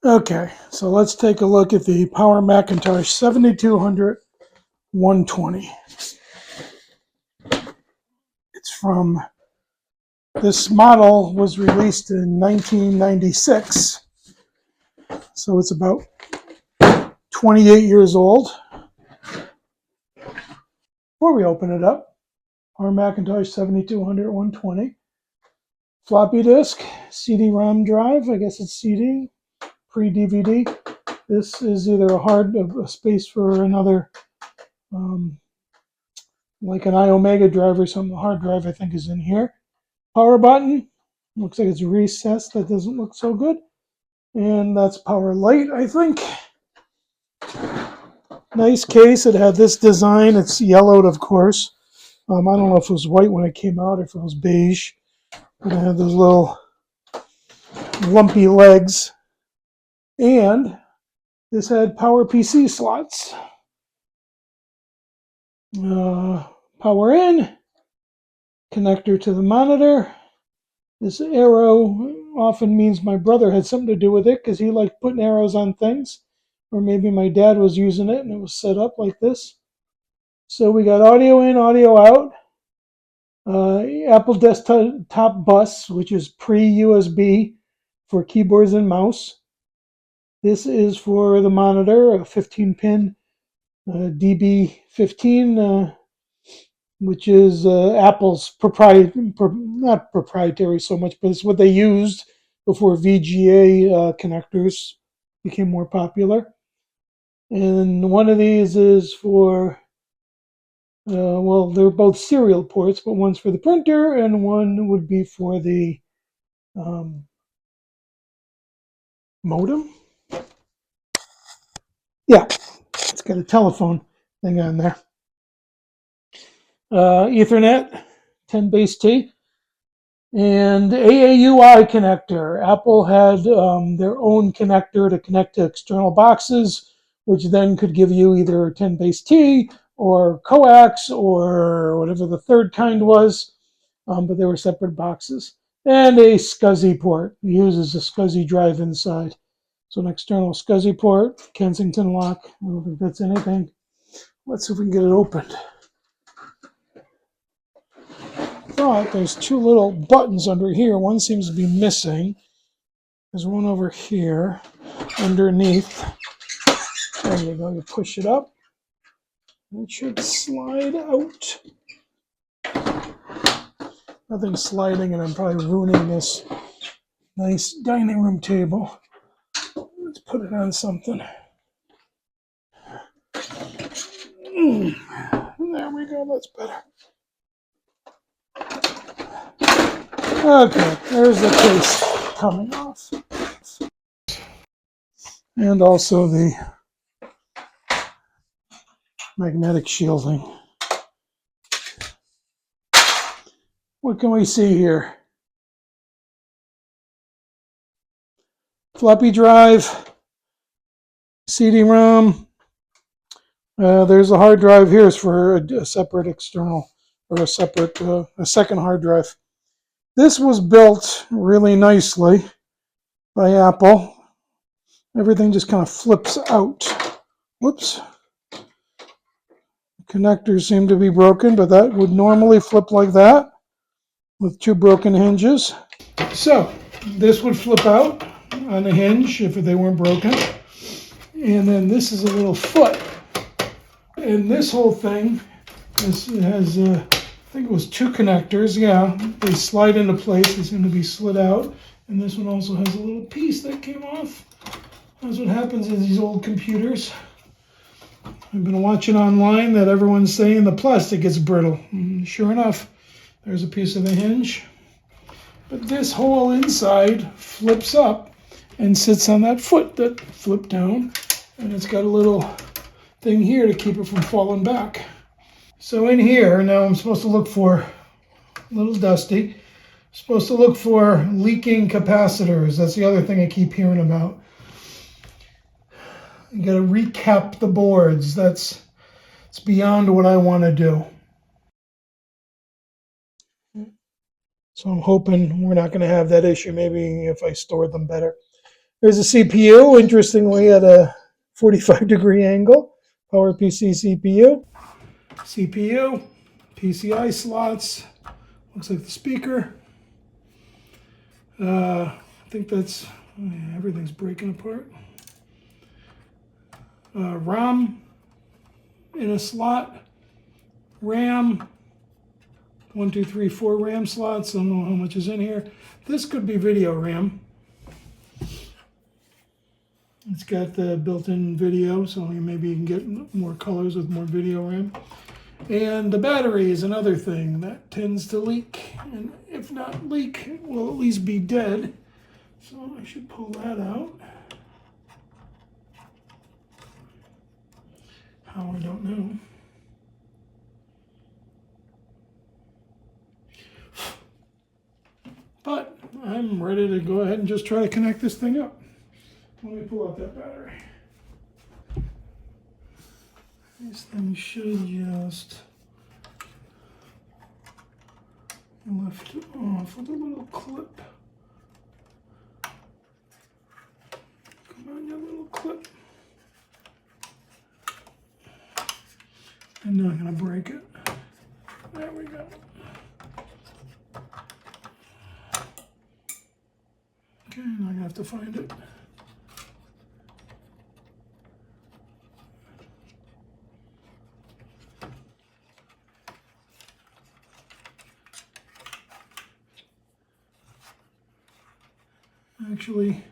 Okay, so let's take a look at the Power Macintosh 7200 120. It's from, this model was released in 1996, so it's about 28 years old. Before we open it up, Power Macintosh 7200 120. Floppy disk, CD-ROM drive, I guess it's CD, pre-DVD. This is either a space for another, like an iOmega drive or some hard drive I think is in here. Power button, looks like it's recessed, that doesn't look so good. And that's power light, I think. Nice case, it had this design, it's yellowed of course. I don't know if it was white when it came out, if it was beige. But it had those little lumpy legs. And this had power PC slots. Power in, connector to the monitor. This arrow often means my brother had something to do with it because he liked putting arrows on things. Or maybe my dad was using it and it was set up like this. So we got audio in, audio out. Apple desktop bus, which is pre-USB for keyboards and mouse. This is for the monitor, a 15-pin DB15, which is Apple's not proprietary so much, but it's what they used before VGA connectors became more popular. And one of these is for, well, they're both serial ports, but one's for the printer and one would be for the modem. Yeah, it's got a telephone thing on there. Ethernet, 10 base T, and AAUI connector. Apple had their own connector to connect to external boxes, which then could give you either 10 base T or coax or whatever the third kind was, but they were separate boxes. And a SCSI port. It uses a SCSI drive inside. So an external SCSI port, Kensington lock. I don't think that's anything. Let's see if we can get it opened. But there's two little buttons under here. One seems to be missing. There's one over here underneath. There you go. You push it up. It should slide out. Nothing's sliding, and I'm probably ruining this nice dining room table. Let's put it on something. There we go. That's better. Okay, there's the case coming off. And also the magnetic shielding. What can we see here? Floppy drive, CD-ROM. There's a hard drive here for a separate external, or a second hard drive. This was built really nicely by Apple. Everything just kind of flips out. Whoops. Connectors seem to be broken, but that would normally flip like that with two broken hinges. So this would flip out on the hinge if they weren't broken. And then this is a little foot. And this whole thing has I think it was two connectors. Yeah, they slide into place. They seem to be slid out. And this one also has a little piece that came off. That's what happens in these old computers. I've been watching online that everyone's saying the plastic gets brittle. And sure enough, there's a piece of the hinge. But this whole inside flips up and sits on that foot that flipped down. And it's got a little thing here to keep it from falling back. So in here, now I'm supposed to look for, a little dusty, supposed to look for leaking capacitors. That's the other thing I keep hearing about. You got to recap the boards. It's beyond what I want to do. So I'm hoping we're not going to have that issue, maybe if I store them better. There's a CPU, interestingly, at a 45-degree angle. PowerPC CPU. CPU, PCI slots. Looks like the speaker. I think that's, everything's breaking apart. ROM in a slot. RAM. 1, 2, 3, 4 RAM slots. I don't know how much is in here. This could be video RAM. It's got the built-in video, so maybe you can get more colors with more video RAM. And the battery is another thing that tends to leak. And if not leak, it will at least be dead. So I should pull that out. How, I don't know. But I'm ready to go ahead and just try to connect this thing up. Let me pull out that battery. This thing should just lift off with a little clip. Come on, you little clip. I'm not going to break it. There we go. Okay, now I have to find it. Actually,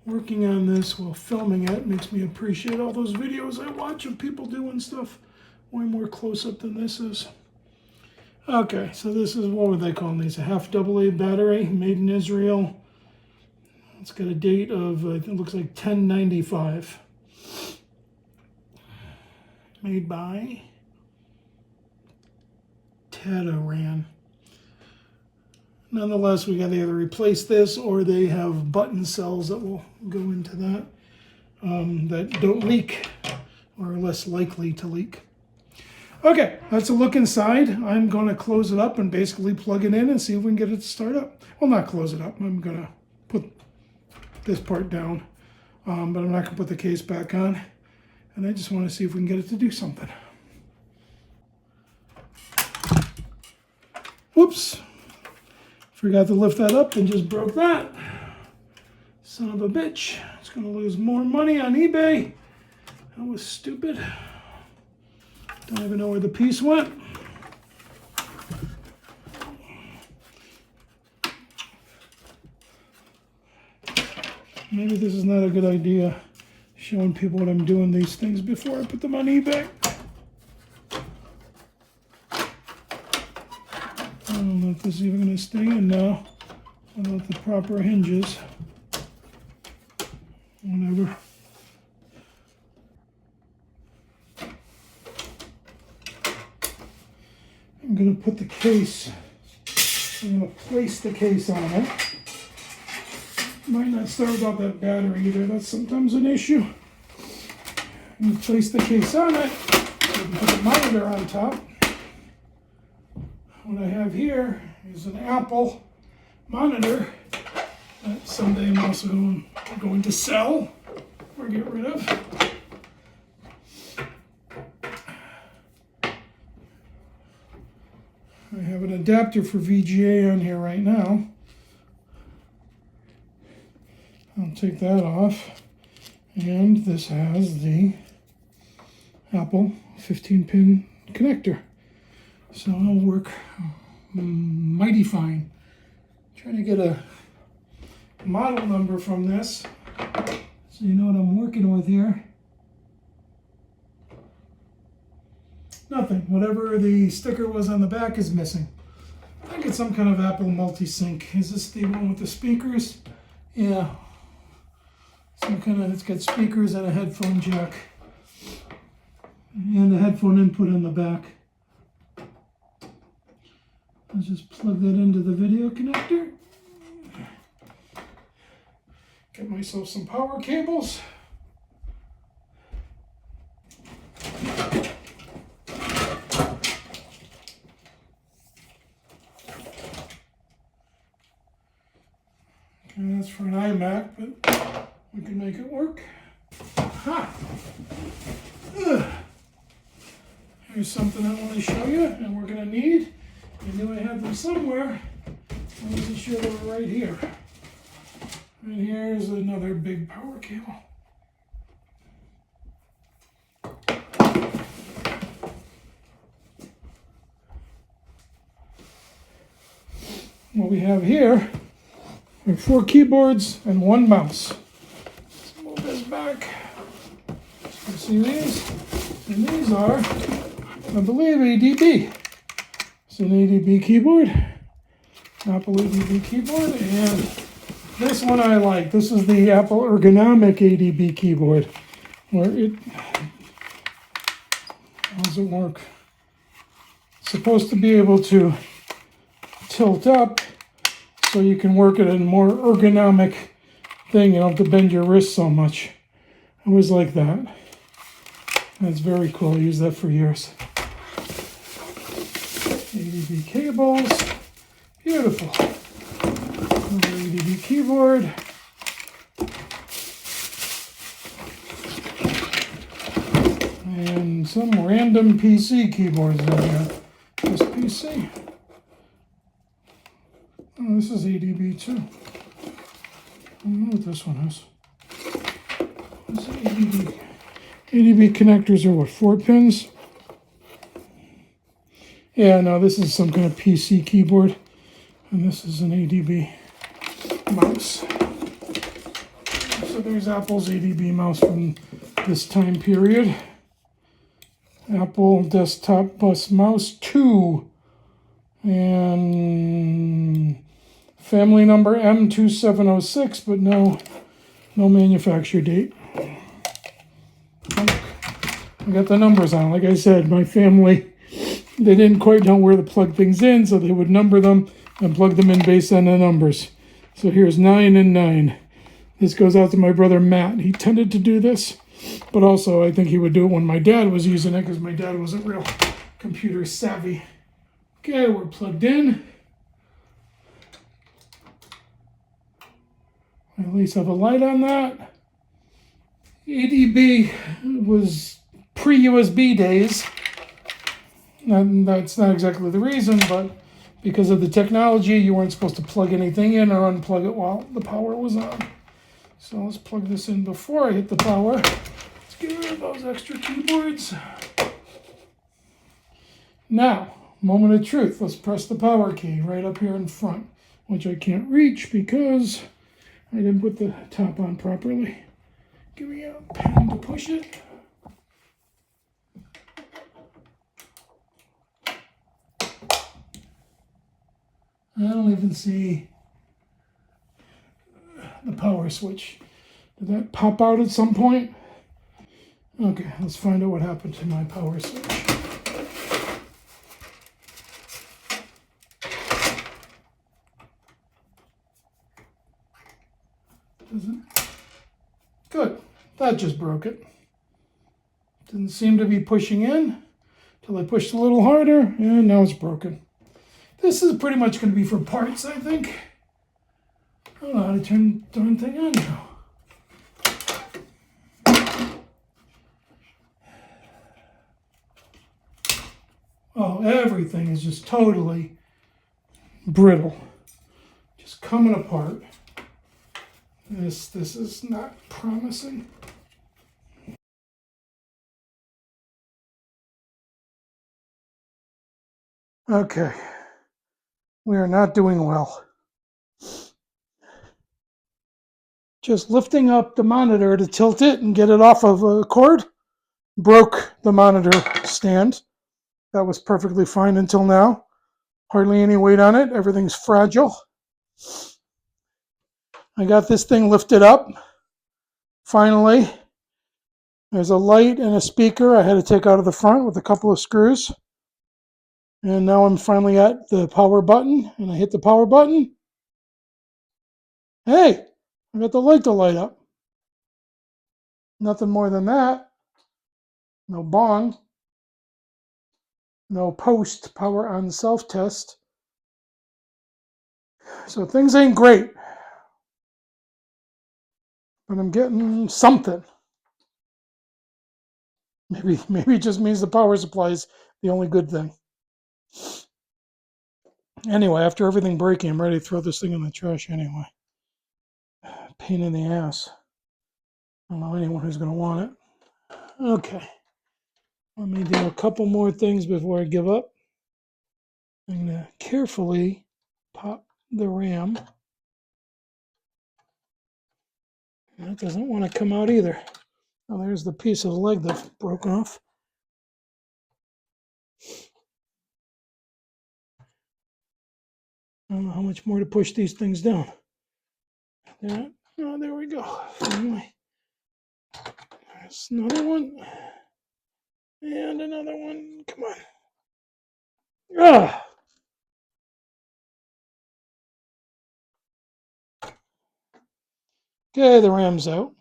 working on this while filming it makes me appreciate all those videos I watch of people doing stuff way more close up than this is. Okay, so this is, what would they call these? A half AA battery, made in Israel. It's got a date of, it looks like 1095. Made by Tadaran. Nonetheless, we got to either replace this or they have button cells that will go into that that don't leak or are less likely to leak. Okay, that's a look inside. I'm going to close it up and basically plug it in and see if we can get it to start up. Well, not close it up. I'm going to put this part down, but I'm not going to put the case back on. And I just want to see if we can get it to do something. Whoops. Forgot to lift that up and just broke that. Son of a bitch. It's going to lose more money on eBay. That was stupid. Don't even know where the piece went. Maybe this is not a good idea, showing people what I'm doing these things before I put them on eBay. I don't know if this is even going to stay in now without the proper hinges. Whatever. I'm going to put the case, I'm going to place the case on it. Might not start without that battery either, that's sometimes an issue. I'm going to place the case on it, put the monitor on top. What I have here is an Apple monitor that someday I'm also going to sell or get rid of. I have an adapter for VGA on here right now. I'll take that off. And this has the Apple 15-pin connector. So it'll work mighty fine. Trying to get a model number from this so you know what I'm working with here. Nothing. Whatever the sticker was on the back is missing. I think it's some kind of Apple multi-sync. Is this the one with the speakers? Yeah. Some kind of, it's got speakers and a headphone jack. And a headphone input in the back. Let's just plug that into the video connector. Get myself some power cables. And that's for an Mac, but we can make it work. Ha! Ugh. Here's something I want to show you, and we're going to need. I knew I had them somewhere. I wasn't sure they were right here. And here's another big power cable. What we have here are 4 keyboards and 1 mouse. Let's move this back. You see these? And these are, I believe, ADB. It's an ADB keyboard, Apple ADB keyboard, and this one I like. This is the Apple ergonomic ADB keyboard, where how does it work? It's supposed to be able to tilt up so you can work at a more ergonomic thing. You don't have to bend your wrist so much. I always like that. That's very cool. I used that for years. ADB cables. Beautiful. Another ADB keyboard. And some random PC keyboards in here. This PC. Oh, this is ADB too. I don't know what this one is. What's ADB? ADB connectors are what, 4 pins? Yeah, no, this is some kind of PC keyboard. And this is an ADB mouse. So there's Apple's ADB mouse from this time period. Apple Desktop Bus Mouse 2. And family number M2706, but no manufacturer date. I got the numbers on. Like I said, my family, they didn't quite know where to plug things in, so they would number them and plug them in based on the numbers. So here's 9 and 9. This goes out to my brother Matt. He tended to do this, but also I think he would do it when my dad was using it because my dad wasn't real computer savvy. Okay, we're plugged in. I at least have a light on that. ADB was pre-USB days. That's not exactly the reason, but because of the technology, you weren't supposed to plug anything in or unplug it while the power was on. So let's plug this in before I hit the power. Let's get rid of those extra keyboards. Now, moment of truth. Let's press the power key right up here in front, which I can't reach because I didn't put the top on properly. Give me a pen to push it. I don't even see the power switch. Did that pop out at some point? Okay, let's find out what happened to my power switch. Doesn't. Good. That just broke it. Didn't seem to be pushing in until I pushed a little harder, and now it's broken. This is pretty much going to be for parts, I think. I don't know how to turn the darn thing on now. Oh, everything is just totally brittle. Just coming apart. This is not promising. Okay. We are not doing well. Just lifting up the monitor to tilt it and get it off of a cord broke the monitor stand. That was perfectly fine until now. Hardly any weight on it. Everything's fragile. I got this thing lifted up. Finally, there's a light and a speaker I had to take out of the front with a couple of screws. And now I'm finally at the power button, and I hit the power button. Hey, I got the light to light up. Nothing more than that. No bong. No post power on self-test. So things ain't great. but I'm getting something. Maybe it just means the power supply is the only good thing. Anyway, after everything breaking, I'm ready to throw this thing in the trash anyway. Pain in the ass. I don't know anyone who's going to want it. Okay. Let me do a couple more things before I give up. I'm going to carefully pop the RAM. That doesn't want to come out either. Oh, there's the piece of the leg that broke off. I don't know how much more to push these things down. Oh, there we go. Finally. There's another one. And another one. Come on. Ah! Okay, the RAM's out.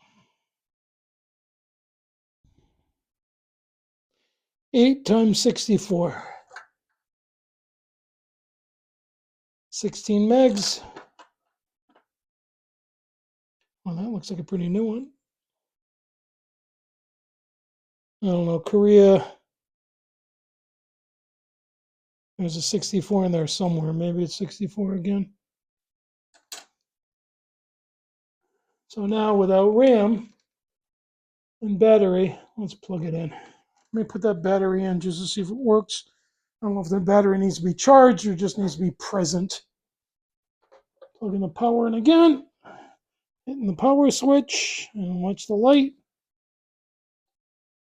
8 times 64. 16 megs. Well, that looks like a pretty new one. I don't know, Korea. There's a 64 in there somewhere. Maybe it's 64 again. So now without RAM and battery, let's plug it in. Let me put that battery in just to see if it works. I don't know if the battery needs to be charged or just needs to be present. Plugging the power in again. Hitting the power switch and watch the light.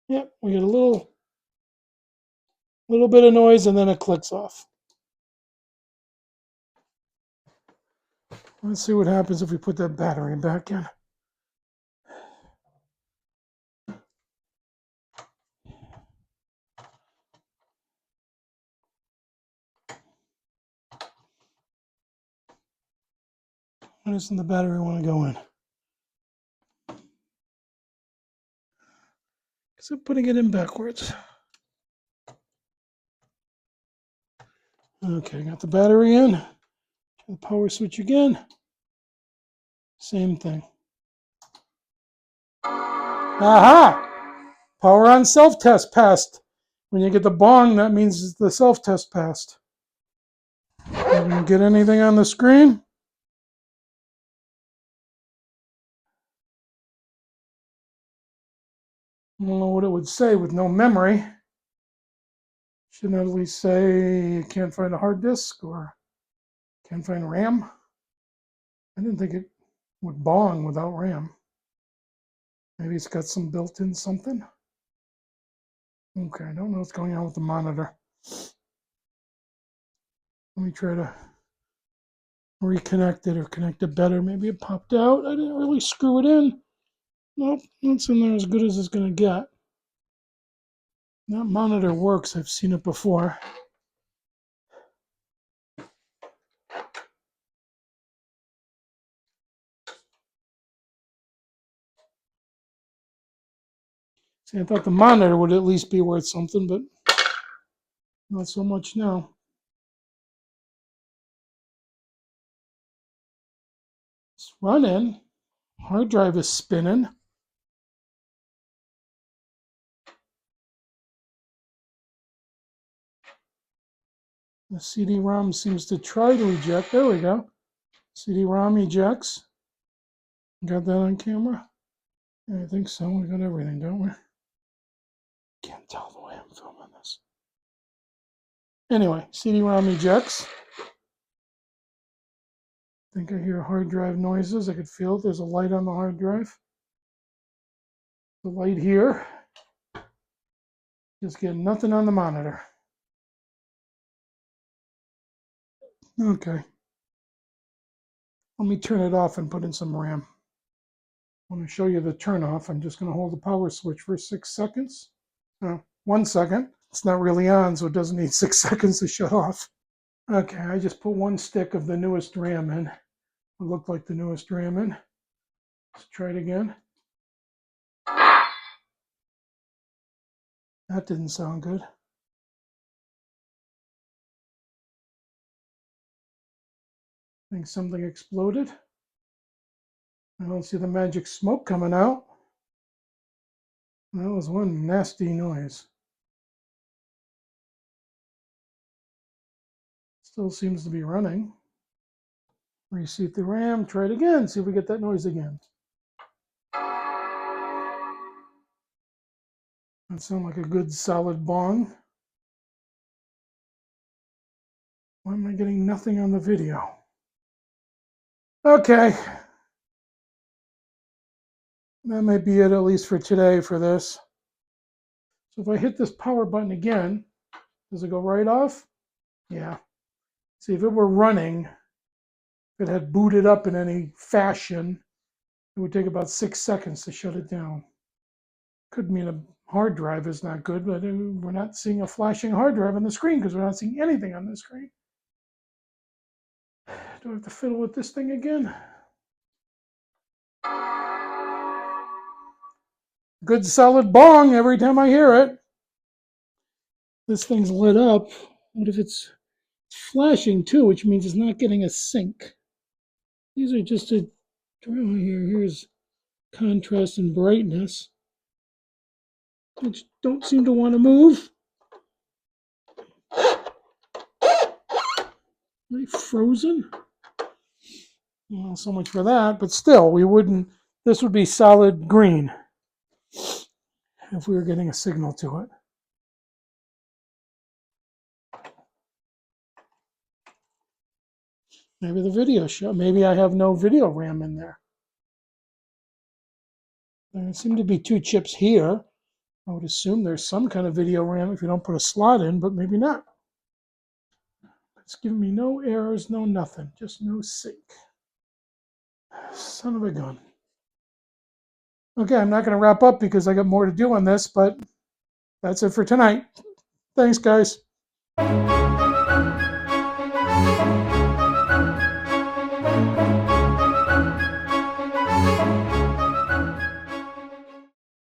Yep, we get a little bit of noise and then it clicks off. Let's see what happens if we put that battery back in. Why doesn't the battery want to go in? Because I'm putting it in backwards. Okay, got the battery in. Turn the power switch again. Same thing. Aha! Power on self-test passed. When you get the bong, that means the self-test passed. Didn't get anything on the screen? I don't know what it would say with no memory. Shouldn't at least say you can't find a hard disk or can't find RAM. I didn't think it would bong without RAM. Maybe it's got some built-in something. Okay, I don't know what's going on with the monitor. Let me try to reconnect it or connect it better. Maybe it popped out. I didn't really screw it in. Nope, it's in there as good as it's going to get. That monitor works. I've seen it before. See, I thought the monitor would at least be worth something, but not so much now. It's running. Hard drive is spinning. The CD-ROM seems to try to eject. There we go. CD-ROM ejects. Got that on camera? I think so. We got everything, don't we? Can't tell the way I'm filming this. Anyway, CD-ROM ejects. I think I hear hard drive noises. I could feel it. There's a light on the hard drive. The light here. Just getting nothing on the monitor. Okay. Let me turn it off and put in some RAM. I want to show you the turn off. I'm just going to hold the power switch for 6 seconds. 1 second. It's not really on, so it doesn't need 6 seconds to shut off. Okay, I just put 1 stick of the newest RAM in. It looked like the newest RAM in. Let's try it again. That didn't sound good. I think something exploded. I don't see the magic smoke coming out. That was one nasty noise. Still seems to be running. Reseat the RAM, try it again, see if we get that noise again. That sounds like a good solid bong. Why am I getting nothing on the video? Okay. That might be it, at least for today, for this. So if I hit this power button again, does it go right off? Yeah. See, if it were running, if it had booted up in any fashion, it would take about 6 seconds to shut it down. Could mean a hard drive is not good, but we're not seeing a flashing hard drive on the screen because we're not seeing anything on the screen. Do I have to fiddle with this thing again? Good solid bong every time I hear it. This thing's lit up. What if it's flashing too, which means it's not getting a sync? These are just a draw here. Here's contrast and brightness, which don't seem to want to move. Are they frozen? Well, so much for that, but still, we wouldn't, this would be solid green if we were getting a signal to it. Maybe the video show, maybe I have no video RAM in there. There seem to be 2 chips here. I would assume there's some kind of video RAM if you don't put a slot in, but maybe not. It's giving me no errors, no nothing, just no sync. Son of a gun. Okay, I'm not going to wrap up because I got more to do on this, but that's it for tonight. Thanks, guys.